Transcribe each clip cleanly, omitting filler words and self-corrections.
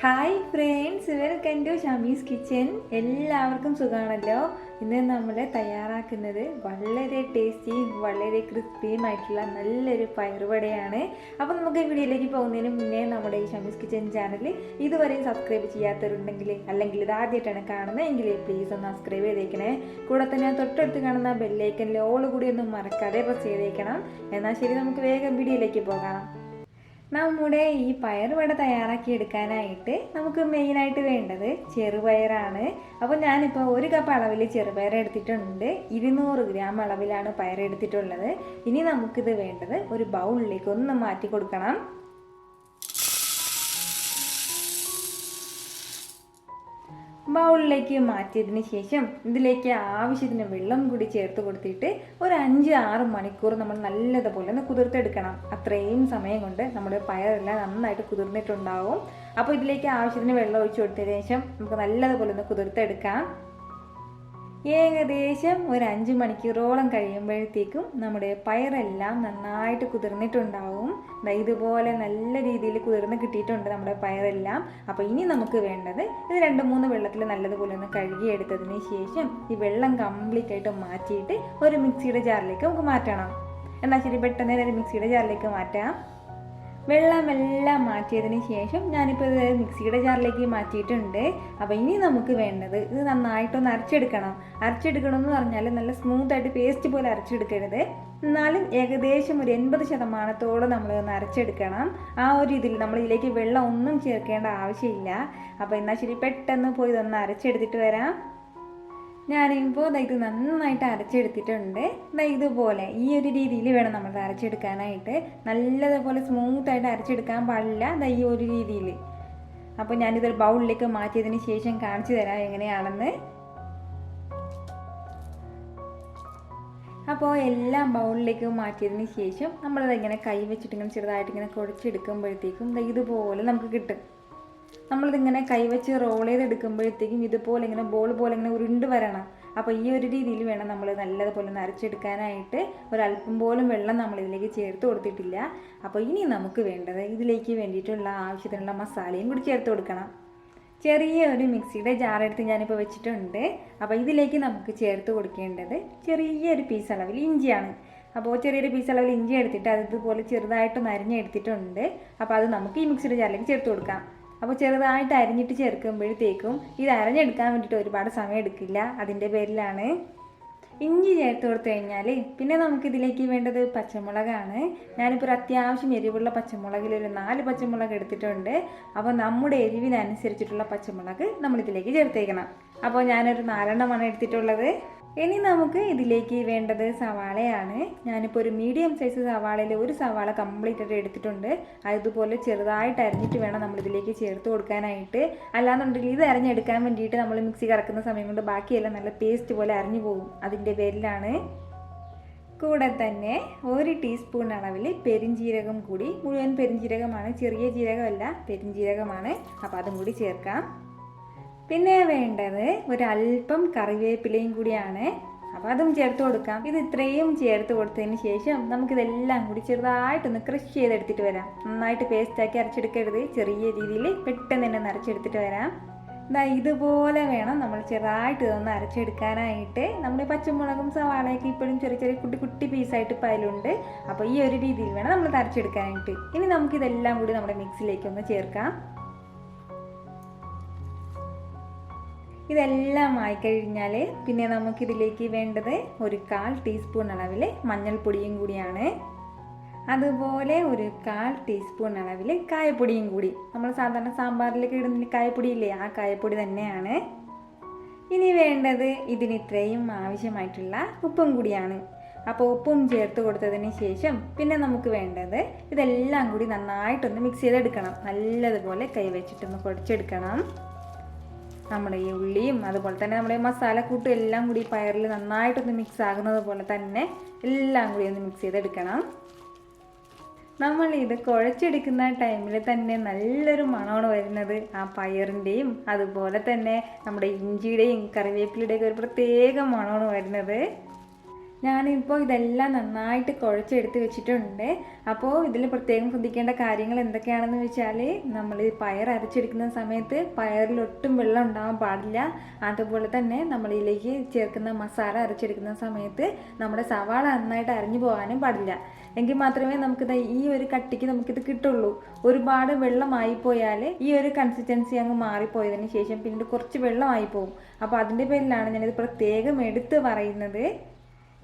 Hi friends, welcome to ഷമീസ് kitchen. എല്ലാവർക്കും സുഖമാണല്ലോ. ഇന്ന് നമ്മൾ തയ്യാറാക്കുന്നത് വളരെ ടേസ്റ്റിയും വളരെ ക്രിസ്പിയുമായിട്ടുള്ള നല്ലൊരു പയറുവടയാണ്. അപ്പോൾ നമുക്ക് വീഡിയോയിലേക്ക് പോകുന്നതിന് മുന്നേ നമ്മുടെ ഈ ഷമീസ് കിച്ചൻ ചാനൽ ഇതുവരെ സബ്സ്ക്രൈബ് ചെയ്യാത്തവരുണ്ടെങ്കിൽ, അല്ലെങ്കിൽ ഇത് ആദ്യമായിട്ടാണ് കാണുന്നതെങ്കിൽ പ്ലീസ് ഒന്ന് സബ്സ്ക്രൈബ് ചെയ്തേക്കണേ. കൂടെ തന്നെ തൊട്ടടുത്ത് കാണുന്ന ബെല്ലൈക്കനിൽ ഓൾ കൂടി ഒന്നും മറക്കാതെ പ്രസ് ചെയ്തേക്കണം. എന്നാൽ ശരി, നമുക്ക് വേഗം വീഡിയോയിലേക്ക് പോകാം. നമ്മുടെ ഈ പയറുവട തയ്യാറാക്കി എടുക്കാനായിട്ട് നമുക്ക് മെയിനായിട്ട് വേണ്ടത് ചെറുപയറാണ്. അപ്പോൾ ഞാനിപ്പോൾ 1 കപ്പ് അളവിൽ ചെറുപയർ എടുത്തിട്ടുണ്ട്. 200 ഗ്രാം അളവിലാണ് പയർ എടുത്തിട്ടുള്ളത്. ഇനി നമുക്കിത് വേണ്ടത് ഒരു ബൗളിലേക്ക് ഒന്ന് മാറ്റി കൊടുക്കണം. ബൗളിലേക്ക് മാറ്റിയതിന് ശേഷം ഇതിലേക്ക് ആവശ്യത്തിന് വെള്ളം കൂടി ചേർത്ത് കൊടുത്തിട്ട് ഒരു 5-6 മണിക്കൂർ നമ്മൾ നല്ലതുപോലെ ഒന്ന് കുതിർത്തെടുക്കണം. അത്രയും സമയം കൊണ്ട് നമ്മുടെ പയറെല്ലാം നന്നായിട്ട് കുതിർന്നിട്ടുണ്ടാവും. അപ്പോൾ ഇതിലേക്ക് ആവശ്യത്തിന് വെള്ളം ഒഴിച്ചു കൊടുത്തതിന് ശേഷം നമുക്ക് നല്ലതുപോലെ ഒന്ന് കുതിർത്തെടുക്കാം. ഏകദേശം ഒരു 5 മണിക്കൂറോളം കഴിയുമ്പോഴത്തേക്കും നമ്മുടെ പയറെല്ലാം നന്നായിട്ട് കുതിർന്നിട്ടുണ്ടാവും. ഇതുപോലെ നല്ല രീതിയിൽ കുതിർന്ന് കിട്ടിയിട്ടുണ്ട് നമ്മുടെ പയറെല്ലാം. അപ്പോൾ ഇനി നമുക്ക് വേണ്ടത് ഇത് 2-3 വെള്ളത്തിൽ നല്ലതുപോലെ ഒന്ന് കഴുകിയെടുത്തതിന് ശേഷം ഈ വെള്ളം കംപ്ലീറ്റ് ആയിട്ട് മാറ്റിയിട്ട് ഒരു മിക്സിയുടെ ജാറിലേക്ക് നമുക്ക് മാറ്റണം. എന്നാൽ ശരി, പെട്ടെന്ന് ഒരു മിക്സിയുടെ ജാറിലേക്ക് മാറ്റാം. വെള്ളമെല്ലാം മാറ്റിയതിന് ശേഷം ഞാനിപ്പോൾ ഇത് മിക്സിയുടെ ജാറിലേക്ക് മാറ്റിയിട്ടുണ്ട്. അപ്പോൾ ഇനി നമുക്ക് വേണ്ടത് ഇത് നന്നായിട്ടൊന്ന് അരച്ചെടുക്കണം എന്ന് പറഞ്ഞാൽ നല്ല സ്മൂത്തായിട്ട് പേസ്റ്റ് പോലെ അരച്ചെടുക്കരുത്. എന്നാലും ഏകദേശം ഒരു 80% നമ്മളൊന്ന് അരച്ചെടുക്കണം. ആ ഒരു ഇതിൽ നമ്മൾ ഇതിലേക്ക് വെള്ളം ഒന്നും ചേർക്കേണ്ട ആവശ്യമില്ല. അപ്പോൾ എന്നാൽ ശരി, പെട്ടെന്ന് പോയി ഇതൊന്ന് അരച്ചെടുത്തിട്ട് വരാം. ഞാനിപ്പോൾ ഇത് നന്നായിട്ട് അരച്ചെടുത്തിട്ടുണ്ട്. ഇതുപോലെ ഈ ഒരു രീതിയിൽ വേണം നമ്മൾ അരച്ചെടുക്കാനായിട്ട്. നല്ലതുപോലെ സ്മൂത്തായിട്ട് അരച്ചെടുക്കാൻ പാടില്ല, ഈ ഒരു രീതിയിൽ. അപ്പോൾ ഞാനിതൊരു ബൗളിലേക്ക് മാറ്റിയതിന് ശേഷം കാണിച്ചു തരാം എങ്ങനെയാണെന്ന്. അപ്പോൾ എല്ലാം ബൗളിലേക്ക് മാറ്റിയതിന് ശേഷം നമ്മളതിങ്ങനെ കൈ വെച്ചിട്ട് ഇങ്ങനെ ചെറുതായിട്ട് ഇങ്ങനെ കുഴച്ചെടുക്കുമ്പോഴത്തേക്കും ഇതുപോലെ നമുക്ക് കിട്ടും. നമ്മളിതിങ്ങനെ കൈവച്ച് റോൾ ചെയ്തെടുക്കുമ്പോഴത്തേക്കും ഇതുപോലെ ഇങ്ങനെ ബോൾ പോലെ ഇങ്ങനെ ഉരുണ്ട് വരണം. അപ്പോൾ ഈ ഒരു രീതിയിൽ വേണം നമ്മൾ നല്ലതുപോലെ നരച്ചെടുക്കാനായിട്ട്. ഒരല്പം പോലും വെള്ളം നമ്മളിതിലേക്ക് ചേർത്ത് കൊടുത്തിട്ടില്ല. അപ്പോൾ ഇനി നമുക്ക് വേണ്ടത് ഇതിലേക്ക് വേണ്ടിയിട്ടുള്ള ആവശ്യത്തിനുള്ള മസാലയും കൂടി ചേർത്ത് കൊടുക്കണം. ചെറിയ ഒരു മിക്സിയുടെ ജാറെടുത്ത് ഞാനിപ്പോൾ വെച്ചിട്ടുണ്ട്. അപ്പോൾ ഇതിലേക്ക് നമുക്ക് ചേർത്ത് കൊടുക്കേണ്ടത് ചെറിയൊരു പീസ് അളവിൽ ഇഞ്ചിയാണ്. അപ്പോൾ ചെറിയൊരു പീസ് അളവിൽ ഇഞ്ചി എടുത്തിട്ട് അത് ഇതുപോലെ ചെറുതായിട്ടൊന്ന് അരിഞ്ഞെടുത്തിട്ടുണ്ട്. അപ്പോൾ അത് നമുക്ക് ഈ മിക്സിയുടെ ജാറിലേക്ക് ചേർത്ത് കൊടുക്കാം. അപ്പോൾ ചെറുതായിട്ട് അരിഞ്ഞിട്ട് ചേർക്കുമ്പോഴത്തേക്കും ഇത് അരഞ്ഞെടുക്കാൻ വേണ്ടിയിട്ട് ഒരുപാട് സമയം എടുക്കില്ല. അതിൻ്റെ പേരിലാണ്. ഇഞ്ചി ചേർത്ത് കൊടുത്തു കഴിഞ്ഞാൽ പിന്നെ നമുക്കിതിലേക്ക് വേണ്ടത് പച്ചമുളകാണ്. ഞാനിപ്പോൾ ഒരു അത്യാവശ്യം എരിവുള്ള പച്ചമുളകിൽ ഒരു 4 പച്ചമുളക് എടുത്തിട്ടുണ്ട്. അപ്പോൾ നമ്മുടെ എരിവിനനുസരിച്ചിട്ടുള്ള പച്ചമുളക് നമ്മളിതിലേക്ക് ചേർത്തേക്കണം. അപ്പോൾ ഞാനൊരു 4 എടുത്തിട്ടുള്ളത്. ഇനി നമുക്ക് ഇതിലേക്ക് വേണ്ടത് സവാളയാണ്. ഞാനിപ്പോൾ ഒരു മീഡിയം സൈസ് സവാളയിൽ ഒരു സവാള കംപ്ലീറ്റ് ആയിട്ട് എടുത്തിട്ടുണ്ട്. അതുപോലെ ചെറുതായിട്ട് അരിഞ്ഞിട്ട് വേണം നമ്മളിതിലേക്ക് ചേർത്ത് കൊടുക്കാനായിട്ട്. അല്ലാന്നുണ്ടെങ്കിൽ ഇത് അരിഞ്ഞെടുക്കാൻ വേണ്ടിയിട്ട് നമ്മൾ മിക്സി കറക്കുന്ന സമയം കൊണ്ട് ബാക്കിയെല്ലാം നല്ല പേസ്റ്റ് പോലെ അരിഞ്ഞു പോകും. അതിൻ്റെ പേരിലാണ്. കൂടെ തന്നെ 1 ടീസ്പൂൺ അളവിൽ പെരിഞ്ജീരകം കൂടി, മുഴുവൻ പെരിഞ്ജീരകമാണ്, ചെറിയ ജീരകമല്ല, പെരിഞ്ജീരകമാണ്. അപ്പോൾ അതും കൂടി ചേർക്കാം. പിന്നെ വേണ്ടത് ഒരല്പം കറിവേപ്പിലയും കൂടിയാണ്. അപ്പോൾ അതും ചേർത്ത് കൊടുക്കാം. ഇത് ഇത്രയും ചേർത്ത് കൊടുത്തതിന് ശേഷം നമുക്കിതെല്ലാം കൂടി ചെറുതായിട്ടൊന്ന് ക്രഷ് ചെയ്തെടുത്തിട്ട് വരാം. നന്നായിട്ട് പേസ്റ്റാക്കി അരച്ചെടുക്കരുത്, ചെറിയ രീതിയിൽ പെട്ടെന്ന് തന്നെ അരച്ചെടുത്തിട്ട് വരാം. ഇതുപോലെ വേണം നമ്മൾ ചെറുതായിട്ട് ഇതൊന്ന് അരച്ചെടുക്കാനായിട്ട്. നമ്മുടെ പച്ചമുളകും സവാളയൊക്കെ ഇപ്പോഴും ചെറിയ ചെറിയ കുട്ടി കുട്ടി പീസായിട്ട് പാലുണ്ട്. അപ്പോൾ ഈ ഒരു രീതിയിൽ വേണം നമ്മൾ അരച്ചെടുക്കാനായിട്ട്. ഇനി നമുക്കിതെല്ലാം കൂടി നമ്മുടെ മിക്സിയിലേക്ക് ഒന്ന് ചേർക്കാം. ഇതെല്ലാം ആയിക്കഴിഞ്ഞാൽ പിന്നെ നമുക്കിതിലേക്ക് വേണ്ടത് ഒരു 1/4 ടീസ്പൂൺ അളവിൽ മഞ്ഞൾപ്പൊടിയും കൂടിയാണ്. അതുപോലെ ഒരു 1/4 ടീസ്പൂൺ അളവിൽ കായപ്പൊടിയും കൂടി. നമ്മൾ സാധാരണ സാമ്പാറിലേക്ക് ഇടുന്ന കായപ്പൊടിയില്ലേ, ആ കായപ്പൊടി തന്നെയാണ്. ഇനി വേണ്ടത് ഇതിന് ഇത്രയും ആവശ്യമായിട്ടുള്ള ഉപ്പും കൂടിയാണ്. അപ്പോൾ ഉപ്പും ചേർത്ത് കൊടുത്തതിന് ശേഷം പിന്നെ നമുക്ക് വേണ്ടത് ഇതെല്ലാം കൂടി നന്നായിട്ടൊന്ന് മിക്സ് ചെയ്തെടുക്കണം. നല്ലതുപോലെ കൈ വെച്ചിട്ടൊന്ന് കുഴച്ചെടുക്കണം. നമ്മുടെ ഈ ഉള്ളിയും അതുപോലെ തന്നെ നമ്മുടെ മസാലക്കൂട്ടും എല്ലാം കൂടി പയറിൽ നന്നായിട്ടൊന്ന് മിക്സ് ആകുന്നത് പോലെ തന്നെ എല്ലാം കൂടി ഒന്ന് മിക്സ് ചെയ്തെടുക്കണം. നമ്മൾ ഇത് കുഴച്ചെടുക്കുന്ന ടൈമിൽ തന്നെ നല്ലൊരു മണമാണ് വരുന്നത്. ആ പയറിൻ്റെയും അതുപോലെ തന്നെ നമ്മുടെ ഇഞ്ചിയുടെയും കറിവേപ്പിലയുടെയൊക്കെ ഒരു പ്രത്യേക മണമാണ് വരുന്നത്. ഞാനിപ്പോൾ ഇതെല്ലാം നന്നായിട്ട് കുഴച്ചെടുത്ത് വെച്ചിട്ടുണ്ട്. അപ്പോൾ ഇതിൽ പ്രത്യേകം ശ്രദ്ധിക്കേണ്ട കാര്യങ്ങൾ എന്തൊക്കെയാണെന്ന് വെച്ചാൽ, നമ്മൾ ഈ പയർ അരച്ചെടുക്കുന്ന സമയത്ത് പയറിൽ ഒട്ടും വെള്ളം ഉണ്ടാവാൻ പാടില്ല. അതുപോലെ തന്നെ നമ്മൾ ഇതിലേക്ക് ചേർക്കുന്ന മസാല അരച്ചെടുക്കുന്ന സമയത്ത് നമ്മുടെ സവാള നന്നായിട്ട് അരഞ്ഞു പോകാനും പാടില്ല. എങ്കിൽ മാത്രമേ നമുക്കിത് ഈ ഒരു കട്ടിക്ക് നമുക്കിത് കിട്ടുള്ളൂ. ഒരുപാട് വെള്ളമായി പോയാൽ ഈ ഒരു കൺസിസ്റ്റൻസി അങ്ങ് മാറിപ്പോയതിന് ശേഷം പിന്നീട് കുറച്ച് വെള്ളമായി പോകും. അപ്പോൾ അതിൻ്റെ പേരിലാണ് ഞാനിത് പ്രത്യേകം എടുത്ത് പറയുന്നത്.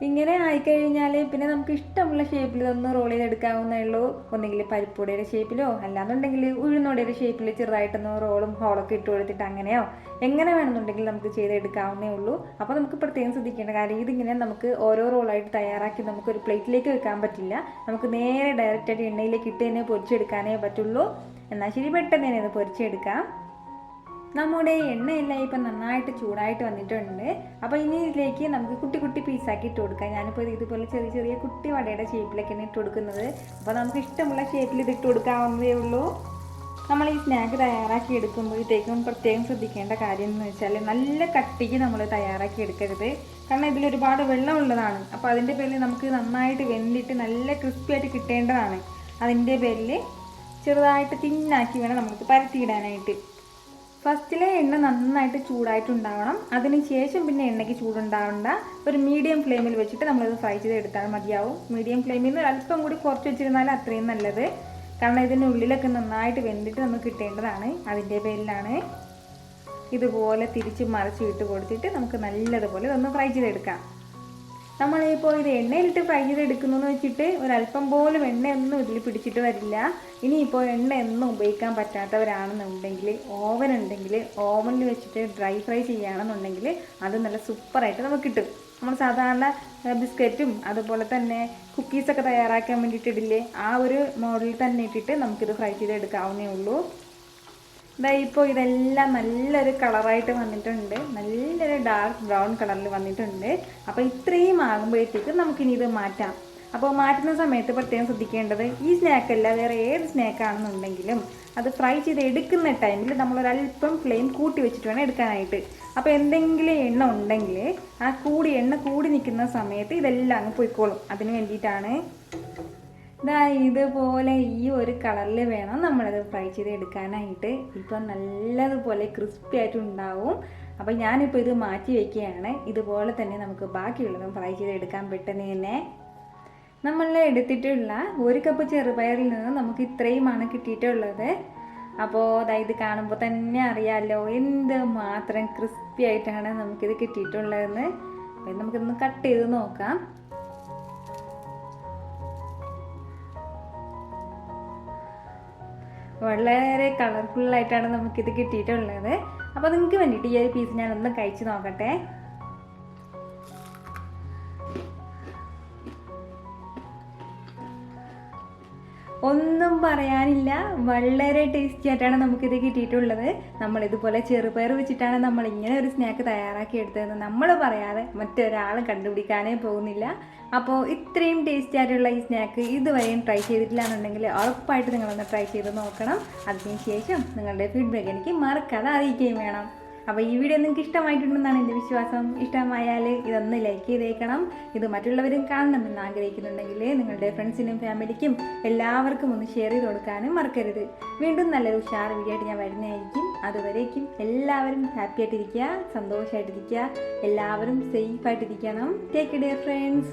ഇങ്ങനെ ആയിക്കഴിഞ്ഞാൽ പിന്നെ നമുക്ക് ഇഷ്ടമുള്ള ഷേപ്പിൽ ഇതൊന്ന് റോൾ ചെയ്തെടുക്കാവുന്നേ ഉള്ളൂ. ഒന്നെങ്കിൽ പരിപ്പുവടയുടെ ഷേപ്പിലോ അല്ലാന്നുണ്ടെങ്കിൽ ഉഴുന്നുവടയുടെ ഷേപ്പിൽ ചെറുതായിട്ടൊന്ന് റോളും ഹോളൊക്കെ ഇട്ട് കൊടുത്തിട്ട് അങ്ങനെയോ എങ്ങനെ വേണമെന്നുണ്ടെങ്കിൽ നമുക്ക് ചെയ്തെടുക്കാവുന്നേ ഉള്ളൂ. അപ്പോൾ നമുക്ക് പ്രത്യേകം ശ്രദ്ധിക്കേണ്ട കാര്യം, ഇതിങ്ങനെ നമുക്ക് ഓരോ റോളായിട്ട് തയ്യാറാക്കി നമുക്കൊരു പ്ലേറ്റിലേക്ക് വെക്കാൻ പറ്റില്ല. നമുക്ക് നേരെ ഡയറക്റ്റായിട്ട് എണ്ണയിലേക്ക് ഇട്ട് തന്നെ പൊരിച്ചെടുക്കാനേ പറ്റുള്ളൂ. എന്നാൽ ശരി, പെട്ടെന്ന് തന്നെ ഇത് പൊരിച്ചെടുക്കാം. നമ്മുടെ എണ്ണയെല്ലാം ഇപ്പം നന്നായിട്ട് ചൂടായിട്ട് വന്നിട്ടുണ്ട്. അപ്പോൾ ഇനി ഇതിലേക്ക് നമുക്ക് കുട്ടി കുട്ടി പീസാക്കി ഇട്ട് കൊടുക്കാം. ഞാനിപ്പോൾ ഇതുപോലെ ചെറിയ ചെറിയ കുട്ടി വടയുടെ ഷേപ്പിലൊക്കെയാണ് ഇട്ട് കൊടുക്കുന്നത്. അപ്പോൾ നമുക്ക് ഇഷ്ടമുള്ള ഷേപ്പിൽ ഇത് ഇട്ട് കൊടുക്കാവുന്നതേ ഉള്ളൂ. നമ്മൾ ഈ സ്നാക്ക് തയ്യാറാക്കി എടുക്കുമ്പോഴത്തേക്കും പ്രത്യേകം ശ്രദ്ധിക്കേണ്ട കാര്യം എന്ന് വെച്ചാൽ, നല്ല കട്ടിക്ക് നമ്മൾ തയ്യാറാക്കി എടുക്കരുത്. കാരണം ഇതിൽ ഒരുപാട് വെള്ളം ഉള്ളതാണ്. അപ്പോൾ അതിൻ്റെ പേരിൽ നമുക്ക് നന്നായിട്ട് വെന്തിട്ട് നല്ല ക്രിസ്പി ആയിട്ട് കിട്ടേണ്ടതാണ്. അതിൻ്റെ പേരിൽ ചെറുതായിട്ട് തിന്നാക്കി വേണം നമുക്ക് പരത്തിയിടാനായിട്ട്. ഫസ്റ്റിലെ എണ്ണ നന്നായിട്ട് ചൂടായിട്ടുണ്ടാവണം. അതിന് ശേഷം പിന്നെ എണ്ണയ്ക്ക് ചൂടുണ്ടാവണ്ട. ഒരു മീഡിയം ഫ്ലെയിമിൽ വെച്ചിട്ട് നമ്മളിത് ഫ്രൈ ചെയ്ത് എടുത്താൽ മതിയാവും. മീഡിയം ഫ്ലെയിമിൽ നിന്ന് അല്പം കൂടി കുറച്ച് വെച്ചിരുന്നാൽ അത്രയും നല്ലത്. കാരണം ഇതിൻ്റെ ഉള്ളിലൊക്കെ നന്നായിട്ട് വെന്തിട്ട് നമുക്ക് കിട്ടേണ്ടതാണ്. അതിൻ്റെ പേരിലാണ് ഇതുപോലെ തിരിച്ച് മറിച്ച് ഇട്ട് കൊടുത്തിട്ട് നമുക്ക് നല്ലതുപോലെ ഇതൊന്ന് ഫ്രൈ ചെയ്തെടുക്കാം. നമ്മളിപ്പോൾ ഇത് എണ്ണയിലിട്ട് ഫ്രൈ ചെയ്തെടുക്കുന്നു എന്ന് വെച്ചിട്ട് ഒരല്പം പോലും എണ്ണയൊന്നും ഇതിൽ പിടിച്ചിട്ട് വരില്ല. ഇനിയിപ്പോൾ എണ്ണ ഒന്നും ഉപയോഗിക്കാൻ പറ്റാത്തവരാണെന്നുണ്ടെങ്കിൽ ഓവൻ ഉണ്ടെങ്കിൽ ഓവനിൽ വെച്ചിട്ട് ഡ്രൈ ഫ്രൈ ചെയ്യുകയാണെന്നുണ്ടെങ്കിൽ അത് നല്ല സൂപ്പറായിട്ട് നമുക്ക് കിട്ടും. നമ്മൾ സാധാരണ ബിസ്ക്കറ്റും അതുപോലെ തന്നെ കുക്കീസൊക്കെ തയ്യാറാക്കാൻ വേണ്ടിയിട്ടിടില്ലേ, ആ ഒരു മോഡലിൽ തന്നെ ഇട്ടിട്ട് നമുക്കിത് ഫ്രൈ ചെയ്തെടുക്കാവുന്നേ ഉള്ളൂ. ഇപ്പോൾ ഇതെല്ലാം നല്ലൊരു കളറായിട്ട് വന്നിട്ടുണ്ട്. നല്ലൊരു ഡാർക്ക് ബ്രൗൺ കളറിൽ വന്നിട്ടുണ്ട്. അപ്പോൾ ഇത്രയും ആകുമ്പോഴത്തേക്ക് നമുക്കിനി ഇത് മാറ്റാം. അപ്പോൾ മാറ്റുന്ന സമയത്ത് പ്രത്യേകം ശ്രദ്ധിക്കേണ്ടത്, ഈ സ്നാക്കല്ല വേറെ ഏത് സ്നാക്കാണെന്നുണ്ടെങ്കിലും അത് ഫ്രൈ ചെയ്ത് എടുക്കുന്ന ടൈമിൽ നമ്മളൊരല്പം ഫ്ലെയിം കൂട്ടി വെച്ചിട്ട് വേണം എടുക്കാനായിട്ട്. അപ്പോൾ എന്തെങ്കിലും എണ്ണ ഉണ്ടെങ്കിൽ ആ എണ്ണ കൂടി നിൽക്കുന്ന സമയത്ത് ഇതെല്ലാം അങ്ങ് പൊയ്ക്കോളും. അതിന് വേണ്ടിയിട്ടാണ്. ഇതുപോലെ ഈ ഒരു കളറിൽ വേണം നമ്മളത് ഫ്രൈ ചെയ്ത് എടുക്കാനായിട്ട്. ഇപ്പം നല്ലതുപോലെ ക്രിസ്പി ആയിട്ടുണ്ടാവും. അപ്പോൾ ഞാനിപ്പോൾ ഇത് മാറ്റി വയ്ക്കുകയാണ്. ഇതുപോലെ തന്നെ നമുക്ക് ബാക്കിയുള്ളതും ഫ്രൈ ചെയ്ത് എടുക്കാൻ പെട്ടെന്ന് തന്നെ. നമ്മൾ എടുത്തിട്ടുള്ള 1 കപ്പ് ചെറുപയറിൽ നിന്ന് നമുക്ക് ഇത്രയുമാണ് കിട്ടിയിട്ടുള്ളത്. അപ്പോൾ ഇത് കാണുമ്പോൾ തന്നെ അറിയാമല്ലോ എന്ത് മാത്രം ക്രിസ്പി ആയിട്ടാണ് നമുക്കിത് കിട്ടിയിട്ടുള്ളതെന്ന്. അപ്പോൾ നമുക്കിതൊന്ന് കട്ട് ചെയ്ത് നോക്കാം. വളരെ കളർഫുള്ളായിട്ടാണ് നമുക്കിത് കിട്ടിയിട്ടുള്ളത്. അപ്പോൾ നിങ്ങൾക്ക് വേണ്ടിയിട്ട് ഈ ഒരു പീസ് ഞാനൊന്ന് കഴിച്ച് നോക്കട്ടെ. ഒന്നും പറയാനില്ല, വളരെ ടേസ്റ്റി ആയിട്ടാണ് നമുക്കിത് കിട്ടിയിട്ടുള്ളത്. നമ്മളിതുപോലെ ചെറുപയർ വെച്ചിട്ടാണ് നമ്മൾ ഇങ്ങനെ ഒരു സ്നാക്ക് തയ്യാറാക്കി എടുത്തതെന്ന് നമ്മൾ പറയാതെ മറ്റൊരാളും കണ്ടുപിടിക്കാനേ പോകുന്നില്ല. അപ്പോൾ ഇത്രയും ടേസ്റ്റി ആയിട്ടുള്ള ഈ സ്നാക്ക് ഇതുവരെയും ട്രൈ ചെയ്തിട്ടില്ല എന്നുണ്ടെങ്കിൽ ഉറപ്പായിട്ട് നിങ്ങളൊന്ന് ട്രൈ ചെയ്ത് നോക്കണം. അതിന് ശേഷം നിങ്ങളുടെ ഫീഡ്ബാക്ക് എനിക്ക് മറക്കാതെ അറിയിക്കുകയും വേണം. അപ്പോൾ ഈ വീഡിയോ നിങ്ങൾക്ക് ഇഷ്ടമായിട്ടുണ്ടെന്നാണ് എൻ്റെ വിശ്വാസം. ഇഷ്ടമായാൽ ഇതൊന്ന് ലൈക്ക് ചെയ്തേക്കണം. ഇത് മറ്റുള്ളവരും കാണണമെന്ന് ആഗ്രഹിക്കുന്നുണ്ടെങ്കിൽ നിങ്ങളുടെ ഫ്രണ്ട്സിനും ഫാമിലിക്കും എല്ലാവർക്കും ഒന്ന് ഷെയർ ചെയ്ത് കൊടുക്കാനും മറക്കരുത്. വീണ്ടും നല്ലൊരു ഉഷാർ വീഡിയോ ആയിട്ട് ഞാൻ വരുന്നതായിരിക്കും. അതുവരേക്കും എല്ലാവരും ഹാപ്പി ആയിട്ടിരിക്കുക, സന്തോഷമായിട്ടിരിക്കുക, എല്ലാവരും സേഫ് ആയിട്ടിരിക്കണം. Take care friends.